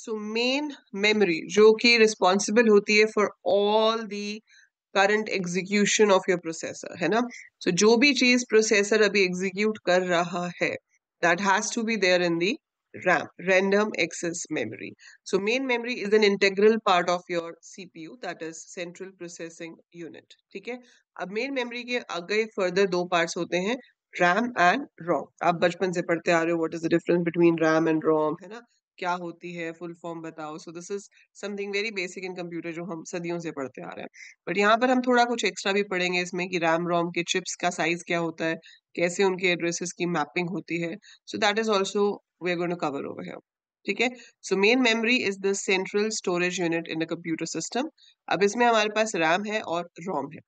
सो main memory जो कि responsible होती है for all the current execution of your processor, है ना। सो जो भी चीज प्रोसेसर अभी एग्जीक्यूट कर रहा है that has to be there in the RAM, random access memory. So main memory is an integral part of your CPU, that is central processing unit. ठीक है। अब मेन मेमोरी के आगे फर्दर दो पार्ट्स होते हैं, RAM एंड ROM. आप बचपन से पढ़ते आ रहे हो what is the difference between RAM and ROM, है ना, क्या होती है, फुल फॉर्म बताओ। सो this is something very basic in computer जो हम सदियों से पढ़ते आ रहे हैं। बट यहाँ पर हम थोड़ा कुछ एक्स्ट्रा भी पढ़ेंगे इसमें कि रैम रोम के चिप्स का साइज क्या होता है, कैसे उनके एड्रेसेस की मैपिंग होती है। So that is also we are going to cover over here. ठीक है। So main memory is the central storage unit in the computer system. अब इसमें हमारे पास रैम है और रोम है।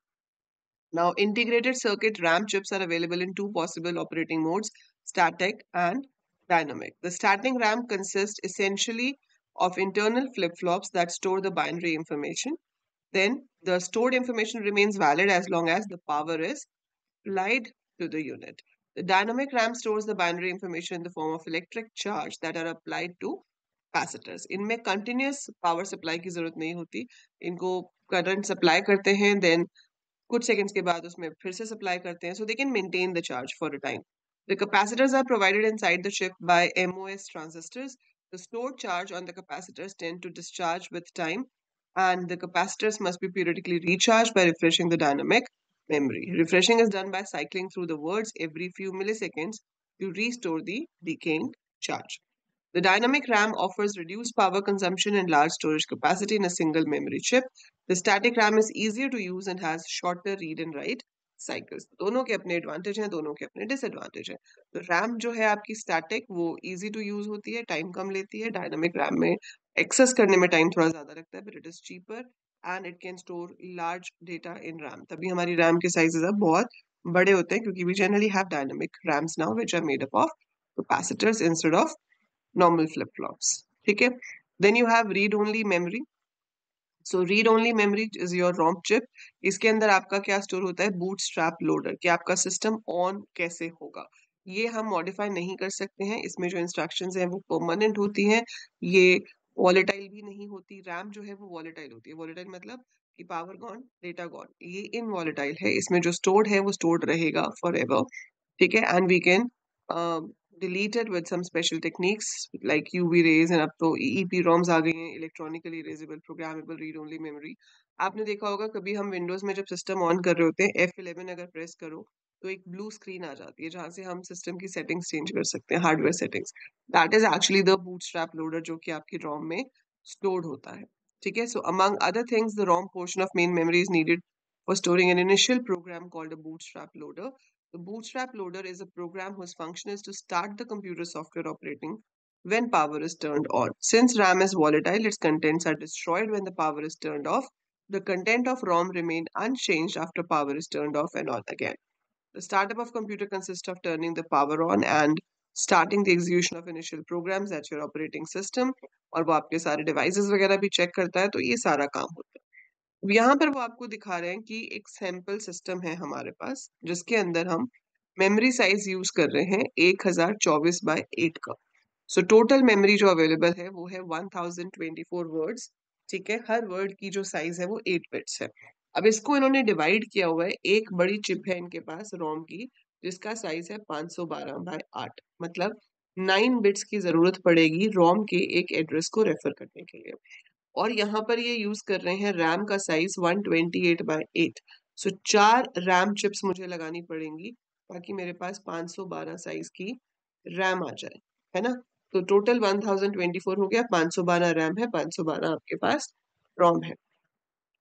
Now, integrated circuit RAM chips are available in two possible operating modes, static and dynamic. The static RAM consists essentially of internal flip-flops that store the binary information. Then, the stored information remains valid as long as the power is applied to the unit. The dynamic RAM stores the binary information in the form of electric charge that are applied to capacitors. इनमें continuous power supply की जरूरत नहीं होती, इनको current supply करते हैं, then कुछ seconds के बाद उसमें फिर से सप्लाई करते हैं, so they can maintain the charge for a time. The capacitors are provided inside the chip by MOS transistors. The stored charge on the capacitors tend to discharge with time, and the capacitors must be periodically recharged by refreshing the dynamic memory. Refreshing is done by cycling through the words every few milliseconds to restore the decaying charge. The dynamic RAM offers reduced power consumption and large storage capacity in a single memory chip. The static RAM is easier to use and has shorter read and write cycles. दोनों के अपने advantage हैं, दोनों के अपने disadvantage हैं। तो RAM जो है आपकी स्टैटिक वो इजी टू यूज होती है, टाइम कम लेती है। डायनामिक रैम में एक्सेस करने में टाइम थोड़ा ज्यादा लगता है, but it is cheaper and it can store large data in RAM. तभी हमारी रैम के साइजेस अब बहुत बड़े होते हैं, क्योंकि we generally have dynamic RAMs now which are made up of capacitors instead of normal flip flops. ठीक है। Then you have read only memory. So read only memory is your ROM chip. इसके अंदर आपका क्या store होता है, bootstrap loader, कि आपका सिस्टम ऑन कैसे होगा। ये हम मॉडिफाई नहीं कर सकते हैं, इसमें जो इंस्ट्रक्शंस हैं वो परमानेंट होती हैं, ये वॉलेटाइल भी नहीं होती। रैम जो है वो वॉलेटाइल होती है। वॉलेटाइल मतलब कि पावर गॉन डेटा गॉन, ये इनवॉलेटाइल है, इसमें जो स्टोर्ड है वो स्टोर्ड रहेगा फॉर एवर। ठीक है। And we can delete it with some special techniques like UV rays, and अब तो EEPROMs आ गई हैं, electronically erasable programmable read only memory. आपने देखा होगा कभी हम विंडोज में जब सिस्टम ऑन कर रहे होते हैं, F11 अगर प्रेस करो तो एक ब्लू स्क्रीन आ जाती है जहां से हम सिस्टम की सेटिंग्स चेंज कर सकते हैं, hardware settings. That is actually the bootstrap loader जो कि आपकी रोम में स्टोर्ड होता है। ठीक है। So among other things the ROM portion of main memory is needed for storing an initial program called a bootstrap loader. The bootstrap loader is a program whose function is to start the computer software operating when power is turned on. Since RAM is volatile, its contents are destroyed when the power is turned off. The content of ROM remain unchanged after power is turned off and on again. The startup of computer consists of turning the power on and starting the execution of initial programs at your operating system. और वो आपके सारे devices वगैरह भी check करता है, तो ये सारा काम होता है। अब यहाँ पर वो आपको दिखा रहे हैं कि एक सैंपल सिस्टम है हमारे पास, जिसके अंदर हम मेमोरी साइज यूज कर रहे हैं 1024/8 का। सो टोटल मेमोरी जो अवेलेबल है वो है 1024 वर्ड्स। ठीक है। हर वर्ड की जो साइज है वो 8 बिट्स है। अब इसको इन्होंने डिवाइड किया हुआ है, एक बड़ी चिप है इनके पास रोम की, जिसका साइज है 512/8, मतलब 9 बिट्स की जरूरत पड़ेगी रोम के एक एड्रेस को रेफर करने के लिए। और यहाँ पर ये यूज कर रहे हैं रैम का साइज 128/8। सो 4 रैम चिप्स मुझे लगानी पड़ेंगी ताकि मेरे पास 512 साइज की रैम आ जाए, है ना। तो टोटल 1024 हो गया, 512 रैम है, 512 आपके पास रोम है।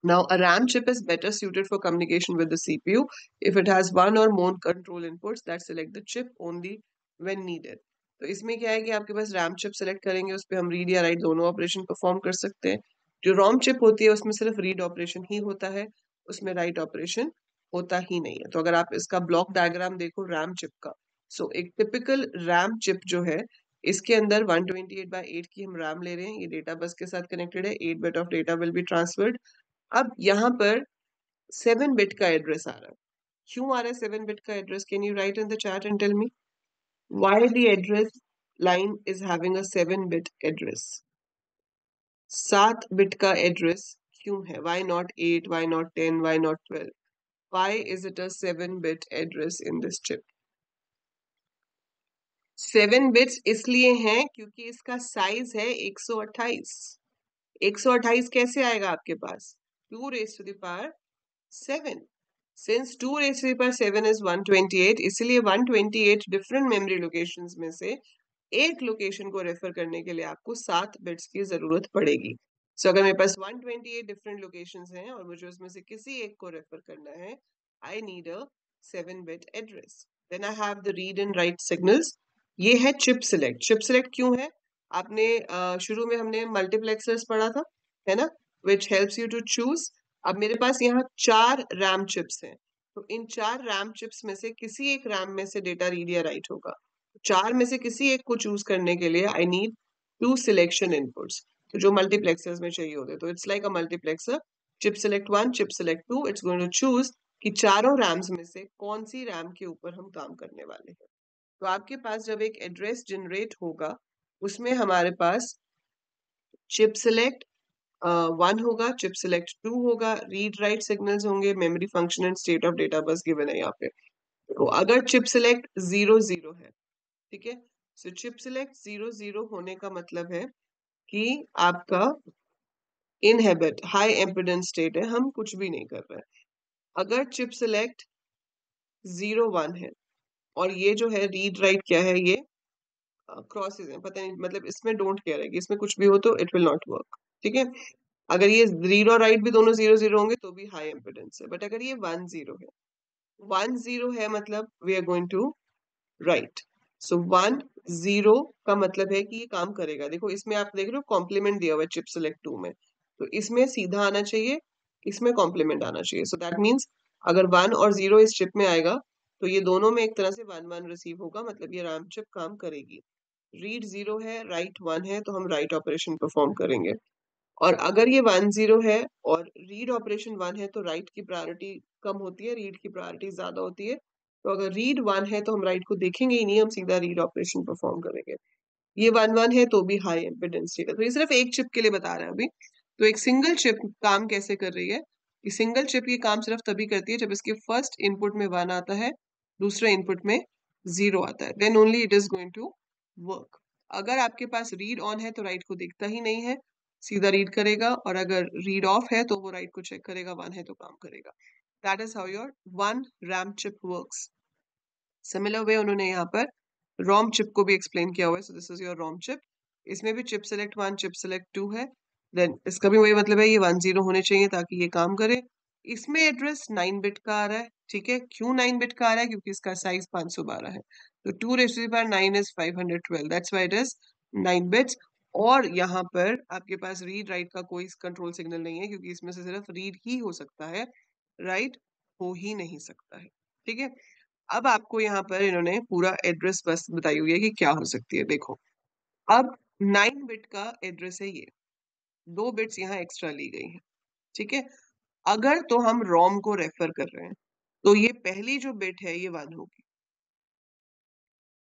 Now, a RAM chip is better suited for communication with the CPU if it has one or more control inputs that select the chip only when needed. तो इसमें क्या है कि आपके पास रैम चिप सेलेक्ट करेंगे, उस पर हम रीड या राइट दोनों ऑपरेशन परफॉर्म कर सकते हैं। जो रोम चिप होती है उसमें सिर्फ रीड ऑपरेशन ही होता है, उसमें राइट ऑपरेशन होता ही नहीं है। तो अगर आप इसका ब्लॉक डायग्राम देखो रैम चिप का, सो एक टिपिकल रैम चिप जो है, इसके अंदर 128/8 की हम रैम ले रहे हैं, ये डेटा बस के साथ कनेक्टेड है, 8 bit of data will be transferred. अब यहाँ पर 7 बिट का एड्रेस आ रहा है। क्यों आ रहा है 7 बिट का address? Can you write in the chat and tell me why the address line is having a 7 bit address? 7 bit का एड्रेस क्यों है? Why not 8, why not 10, why not 12? Why is it a 7 bit address in this chip? 7 bits इसलिए हैं क्योंकि इसका size है 128। 128 कैसे आएगा आपके पास? 2 raised to the power 7। Since 2 raised to the power 7 is 128, इसलिए 128 डिफरेंट मेमोरी लोकेशंस में से एक लोकेशन को रेफर करने के लिए आपको 7 बिट्स की जरूरत पड़ेगी। सो अगर मेरे पास 128 डिफरेंट लोकेशंस हैं और मुझे उसमें से किसी एक को रेफर करना है, I need a 7 bit address. Then I have the read and write signals. ये है चिप सिलेक्ट। चिप सिलेक्ट क्यों है? आपने शुरू में हमने मल्टीप्लेक्सर्स पढ़ा था, है ना, which helps you to choose. अब मेरे पास यहाँ 4 रैम चिप्स हैं, तो इन 4 रैम चिप्स में से किसी एक रैम में से डेटा रीड या राइट होगा। 4 में से किसी एक को चूज करने के लिए आई नीड 2 सिलेक्शन इनपुट्स, तो जो मल्टीप्लेक्सर्स में चाहिए होते हैं। तो it's like a multiplexer. Chip select 1, chip select 2, it's going to choose कि चारों रैम्स में से कौन सी रैम के ऊपर हम काम करने वाले हैं। तो आपके पास जब एक एड्रेस जनरेट होगा, उसमें हमारे पास चिप सिलेक्ट 1 होगा, चिप सिलेक्ट 2 होगा, रीड राइट सिग्नल्स होंगे, memory function and state of data bus given है यहाँ पे। तो अगर चिप सिलेक्ट 0 0 है, ठीक है, सो चिप सिलेक्ट 0 0 होने का मतलब है कि आपका इनहेबिट हाई एम्पिडेंस स्टेट है, हम कुछ भी नहीं कर रहे हैं। अगर चिप सिलेक्ट 0 1 है और ये जो है रीड राइट क्या है, ये क्रॉसेस है, पता नहीं, मतलब इसमें डोंट केयर है कि इसमें कुछ भी हो तो इट विल नॉट वर्क, ठीक है। अगर ये रीड और राइट भी दोनों 0 0 होंगे तो भी हाई एम्पिडेंस है। बट अगर ये 1 0 है, 1 0 है मतलब we are going to write. So 1 0 का मतलब है कि ये काम करेगा। देखो इसमें आप देख रहे हो कॉम्प्लीमेंट दिया हुआ है चिप सिलेक्ट 2 में, तो इसमें सीधा आना चाहिए, इसमें कॉम्प्लीमेंट आना चाहिए। सो दैट मीन्स अगर 1 और 0 इस चिप में आएगा तो ये दोनों में एक तरह से 1 1 रिसीव होगा, मतलब ये रैम चिप काम करेगी। रीड 0 है, राइट 1 है, तो हम राइट ऑपरेशन परफॉर्म करेंगे। और अगर ये 1 0 है और रीड ऑपरेशन 1 है तो राइट की प्रायोरिटी कम होती है, रीड की प्रायोरिटी ज्यादा होती है। तो अगर रीड 1 है तो हम राइट को देखेंगे ही नहीं, हम सीधा रीड ऑपरेशन परफॉर्म करेंगे। ये 1 1 है तो भी हाई एम्पिडेंस चाहिए। तो ये सिर्फ एक चिप के लिए बता रहे हैं अभी। तो एक सिंगल चिप काम कैसे कर रही है, कि सिंगल चिप ये काम सिर्फ तभी करती है जब इसके फर्स्ट इनपुट में 1 आता है, दूसरे इनपुट में 0 आता है, then only it is going to work. अगर आपके पास रीड ऑन है तो राइट को दिखता ही नहीं है, सीधा रीड करेगा, और अगर रीड ऑफ है तो वो राइट को चेक करेगा, 1 है तो काम करेगा। That is how your 1 RAM chip works. Similar way उन्होंने यहाँ पर रोम चिप को भी एक्सप्लेन किया हुआ है। So this is your ROM chip. इसमें भी चिप सेलेक्ट 1, चिप सेलेक्ट 2 है। देन इसका भी वही मतलब है, ये 1 0 होने चाहिए ताकि ये काम करे। इसमें एड्रेस 9 बिट का आ रहा है, ठीक है। क्यों 9 बिट का आ रहा है? क्योंकि इसका साइज 512 है। तो 2 raised to the power 9 is 512, that's why it is 9 bits. और यहाँ पर आपके पास रीड राइट का कोई कंट्रोल सिग्नल नहीं है, क्योंकि इसमें से सिर्फ रीड ही हो सकता है, राइट हो ही नहीं सकता है, ठीक है। अब आपको यहाँ पर इन्होंने पूरा एड्रेस बस बताई हुई है कि क्या हो सकती है। देखो अब 9 बिट का एड्रेस है ये, 2 बिट्स यहाँ एक्स्ट्रा ली गई है, ठीक है। अगर तो हम रोम को रेफर कर रहे हैं तो ये पहली जो बिट है ये 1 होगी।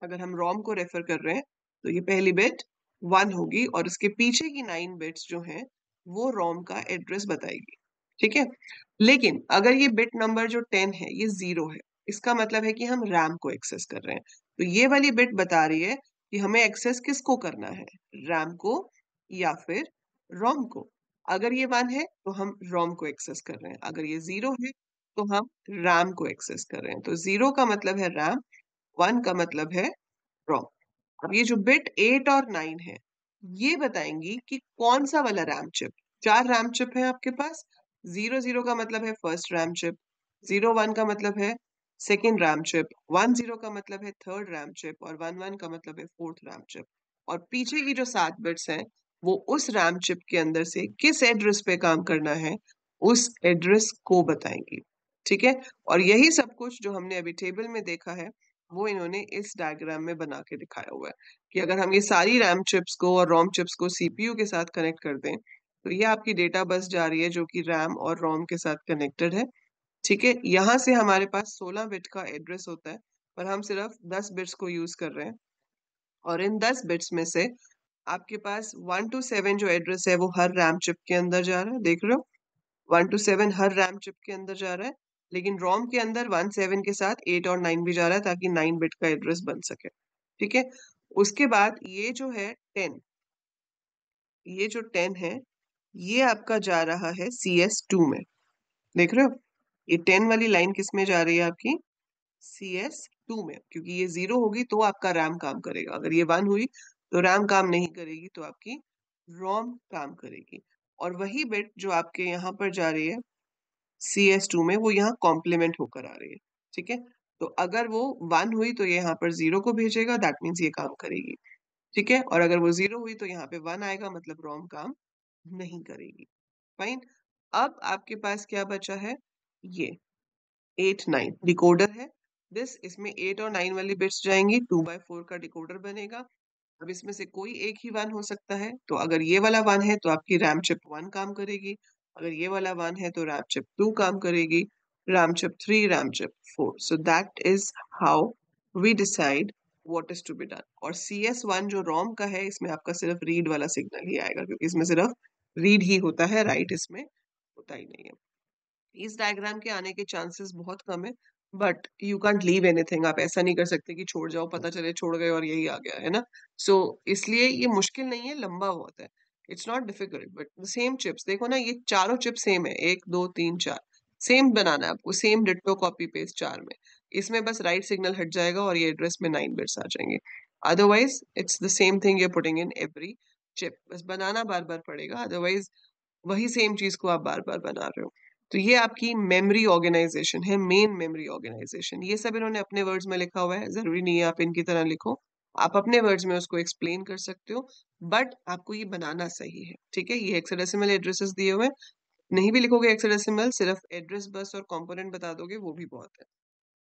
अगर हम रोम को रेफर कर रहे हैं तो ये पहली बिट 1 होगी, और उसके पीछे की 9 बिट्स जो हैं वो रोम का एड्रेस बताएगी, ठीक है। लेकिन अगर ये बिट नंबर जो 10 है ये 0 है, इसका मतलब है कि हम रैम को एक्सेस कर रहे हैं। तो ये वाली बिट बता रही है कि हमें एक्सेस किसको करना है, रैम को या फिर रोम को। अगर ये 1 है तो हम रोम को एक्सेस कर रहे हैं, अगर ये 0 है तो हम रैम को एक्सेस कर रहे हैं। तो 0 का मतलब है रैम, 1 का मतलब है रोम। अब ये जो बिट 8 और 9 है ये बताएंगी कि कौन सा वाला रैम चिप। 4 रैम चिप है आपके पास। 0 0 का मतलब है फर्स्ट रैम चिप, 0 1 का मतलब है सेकेंड रैम चिप, 1 0 का मतलब है थर्ड रैम चिप, और 1 1 का मतलब है फोर्थ रैम चिप। और पीछे की जो 7 बिट्स हैं वो उस रैम चिप के अंदर से किस एड्रेस पे काम करना है उस एड्रेस को बताएंगी, ठीक है। और यही सब कुछ जो हमने अभी टेबल में देखा है वो इन्होंने इस डायग्राम में बना के दिखाया हुआ है, कि अगर हम ये सारी रैम चिप्स को और रोम चिप्स को सीपीयू के साथ कनेक्ट कर दें तो ये आपकी डेटा बस जा रही है जो कि रैम और रोम के साथ कनेक्टेड है, ठीक है। यहाँ से हमारे पास 16 बिट का एड्रेस होता है, पर हम सिर्फ 10 बिट्स को यूज कर रहे हैं, और इन 10 बिट्स में से आपके पास 1 to 7 जो एड्रेस है वो हर रैम चिप के अंदर जा रहा है, देख रहे हो? 1 to 7 हर रैम चिप के अंदर जा रहा है, लेकिन रोम के अंदर 1 7 के साथ 8 और 9 भी जा रहा है ताकि 9 बिट का एड्रेस बन सके। ठीक है? उसके बाद ये जो है 10, ये जो 10 है, ये आपका जा रहा है CS2 में। देख रहे हो? ये 10 वाली लाइन किस में जा रही है आपकी? CS2 में, क्योंकि ये 0 होगी तो आपका रैम काम करेगा। अगर ये 1 हुई तो रैम काम नहीं करेगी, तो आपकी रोम काम करेगी। और वही बिट जो आपके यहाँ पर जा रही है CS2 में, वो यहाँ कॉम्प्लीमेंट होकर आ रही है। ठीक है? तो अगर वो 1 हुई तो ये यहाँ पर 0 को भेजेगा, दैट मीन्स ये काम करेगी। ठीक है? और अगर वो 0 हुई तो यहाँ पे 1 आएगा, मतलब रोम काम नहीं करेगी। फाइन। अब आपके पास क्या बचा है? ये 8 9 डिकोडर है। इसमें 8 और 9 वाली बिट्स जाएंगी, 2/4 का डिकोडर बनेगा। अब इसमें से कोई एक ही 1 हो सकता है, तो अगर ये वाला 1 है तो आपकी रैम चिप 1 काम करेगी, अगर ये वाला 1 है तो रैम चिप 2 काम करेगी, RAM chip 3, RAM chip 4। So that is how we decide what is to be done. और CS1 जो रोम का है, इसमें आपका सिर्फ रीड वाला सिग्नल ही आएगा, क्योंकि इसमें सिर्फ रीड ही होता है, राइट इसमें होता ही नहीं है। इस डायग्राम के आने के चांसेस बहुत कम है, but you can't leave anything. आप ऐसा नहीं कर सकते कि छोड़ जाओ, पता चले छोड़ गए और यही आ गया, है ना? सो इसलिए ये मुश्किल नहीं है, लंबा बहुत है। It's not difficult, but the same chips देखो ना, ये चारों चिप सेम है, 1 2 3 4 सेम बनाना है आपको, सेम डिट्टो कॉपी पेस्ट 4 में। इसमें बस राइट सिग्नल हट जाएगा और ये एड्रेस में 9 बिट्स आ जाएंगे। Otherwise it's the same thing you're putting in every chip, बस बनाना बार बार पड़ेगा, अदरवाइज वही सेम चीज को आप बार बार बना रहे हो। तो ये आपकी मेमोरी ऑर्गेनाइजेशन है, मेन मेमोरी ऑर्गेनाइजेशन। ये सब इन्होंने अपने वर्ड्स में लिखा हुआ है, जरूरी नहीं है आप इनकी तरह लिखो, आप अपने वर्ड्स में उसको एक्सप्लेन कर सकते हो, बट आपको ये बनाना सही है। ठीक है? ये हेक्साडेसिमल एड्रेसेस दिए हुए हैं, नहीं भी लिखोगे हेक्साडेसिमल, सिर्फ एड्रेस बस और कंपोनेंट बता दोगे वो भी बहुत है।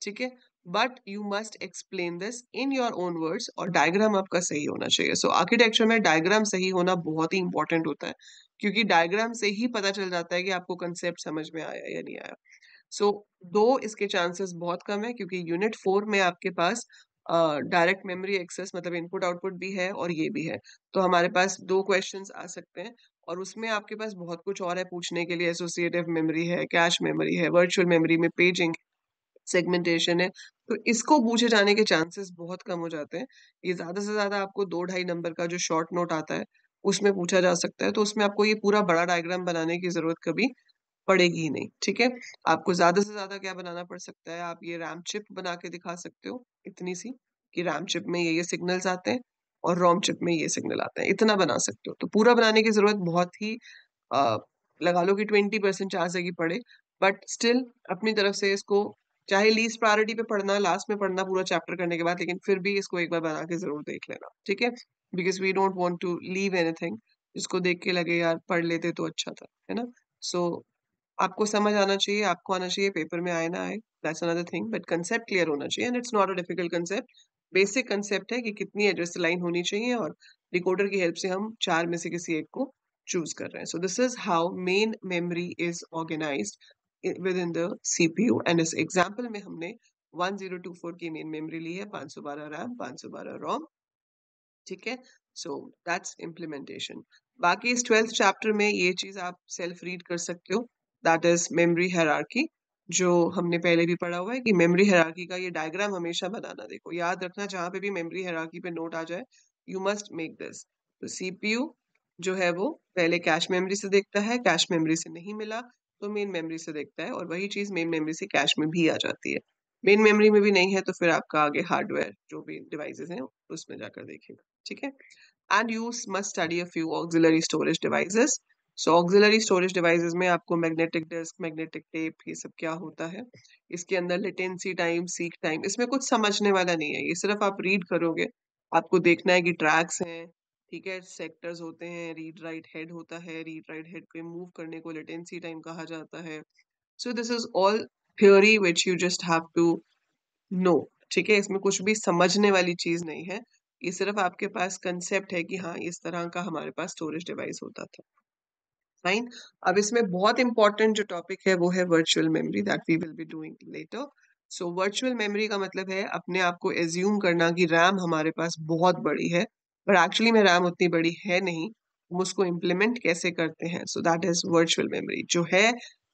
ठीक है? But you must explain this in your own words, और डायग्राम आपका सही होना चाहिए। सो आर्किटेक्चर में डायग्राम सही होना बहुत ही इंपॉर्टेंट होता है, क्योंकि डायग्राम से ही पता चल जाता है कि आपको कंसेप्ट समझ में आया या नहीं आया। सो दो इसके चांसेस बहुत कम है, क्योंकि यूनिट 4 में आपके पास डायरेक्ट मेमोरी एक्सेस मतलब इनपुट आउटपुट भी है और ये भी है, तो हमारे पास 2 क्वेश्चंस आ सकते हैं। और उसमें आपके पास बहुत कुछ और है पूछने के लिए, एसोसिएटिव मेमोरी है, कैश मेमोरी है, वर्चुअल मेमोरी में पेजिंग सेगमेंटेशन है, तो इसको पूछे जाने के चांसेस बहुत कम हो जाते हैं। ये ज़्यादा से ज़्यादा आपको 2 ढाई नंबर का जो शॉर्ट नोट आता है, उसमें पूछा जा सकता है, तो उसमें आपको ये पूरा बड़ा डायग्राम बनाने की ज़रूरत कभी पड़ेगी ही नहीं। ठीक है? आपको ज़्यादा से ज़्यादा क्या बनाना पड़ सकता है, आप ये रैम चिप बना के दिखा सकते हो, इतनी सी, कि रैम चिप में ये सिग्नल्स आते हैं और रोम चिप में ये सिग्नल आते हैं, इतना बना सकते हो। तो पूरा बनाने की ज़रूरत बहुत ही अ, लगा लो कि 20% चांस है कि पड़े, बट स्टिल अपनी तरफ से इसको, चाहे लीस्ट प्रायोरिटी पे पढ़ना, लास्ट में पढ़ना पूरा चैप्टर करने के बाद, लेकिन फिर भी इसको एक बार बना के ज़रूर देख लेना। ठीक है? Because we don't want to leave anything, इसको देख के लगे यार पढ़ लेते तो अच्छा था, है ना? सो आपको समझ आना चाहिए, आपको आना चाहिए, पेपर में आए ना आए, that's another thing, but concept clear होना चाहिए, and it's not a difficult concept. Basic concept है कि कितनी एड्रेस लाइन होनी चाहिए, और डिकोडर की हेल्प से हम 4 में से किसी एक को चूज कर रहे हैं। So this is how main memory is organised within the CPU, and इस एग्जाम्पल में हमने 1024 की मेन मेमोरी ली है, 512 रैम, 512 रोम। ठीक है? So that's implementation. बाकी इस 12th चैप्टर में ये चीज आप सेल्फ रीड कर सकते हो, दैट इज मेमोरी हायरार्की, जो हमने पहले भी पढ़ा हुआ है कि मेमोरी हायरार्की का ये डायग्राम हमेशा बनाना। देखो याद रखना, जहां पे भी मेमोरी हायरार्की पे नोट आ जाए, यू मस्ट मेक दिस। तो सीपीयू जो है वो पहले कैश मेमोरी से देखता है, कैश मेमोरी से नहीं मिला तो मेन मेमोरी से देखता है, और वही चीज मेन मेमोरी से कैश में भी आ जाती है। मेन मेमोरी में भी नहीं है तो फिर आपका आगे हार्डवेयर जो भी डिवाइसेस हैं उसमें जाकर देखेगा। ठीक है? And you must study a few auxiliary storage devices. So auxiliary storage devices में आपको मैग्नेटिक डिस्क, मैग्नेटिक टेप, ये सब क्या होता है, इसके अंदर लेटेंसी टाइम, सीक टाइम, इसमें कुछ समझने वाला नहीं है, ये सिर्फ आप रीड करोगे। आपको देखना है कि ट्रैक्स हैं, ठीक है, सेक्टर्स होते हैं, रीड राइट हेड होता है, रीड राइट हेड को मूव करने को लेटेंसी टाइम कहा जाता है। So this is all theory which you just have to know. ठीक है? इसमें कुछ भी समझने वाली चीज नहीं है, ये सिर्फ आपके पास कंसेप्ट है कि हाँ इस तरह का हमारे पास स्टोरेज डिवाइस होता था। फाइन। अब इसमें बहुत इंपॉर्टेंट जो टॉपिक है वो है virtual memory, that we will be doing later. So virtual memory का मतलब है अपने आप को एज्यूम करना कि रैम हमारे पास बहुत बड़ी है, बट एक्चुअली में रैम उतनी बड़ी है नहीं, हम उसको इम्प्लीमेंट कैसे करते हैं, सो दैट इज वर्चुअल मेमोरी, जो है,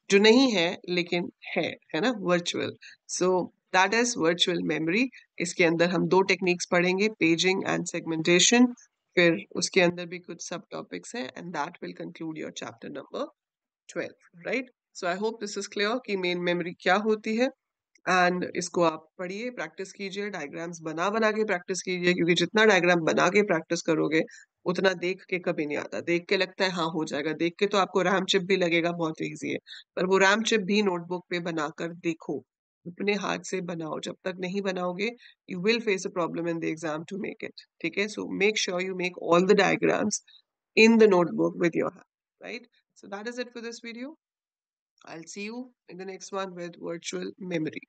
जो नहीं है लेकिन है ना, virtual. So that is virtual memory. इसके अंदर हम दो टेक्निक्स पढ़ेंगे, पेजिंग एंड सेगमेंटेशन, फिर उसके अंदर भी कुछ सब टॉपिक्स हैं, and that will conclude your chapter number 12, right? So I hope this is clear कि मेन मेमोरी क्या होती है, एंड इसको आप पढ़िए, प्रैक्टिस कीजिए, डायग्राम्स बना बना के प्रैक्टिस कीजिए, क्योंकि जितना डायग्राम बना के प्रैक्टिस करोगे उतना देख के कभी नहीं आता। देख के लगता है हाँ हो जाएगा, देख के तो आपको रैम चिप भी लगेगा बहुत इजी है, पर वो रैम चिप भी नोटबुक पे बनाकर देखो, अपने हाथ से बनाओ। जब तक नहीं बनाओगे you will face a problem in the exam to make it, ठीक है? So make sure you make all the diagrams in the notebook with your hand, right? So that is it for this video. I'll see you in the next one with virtual memory.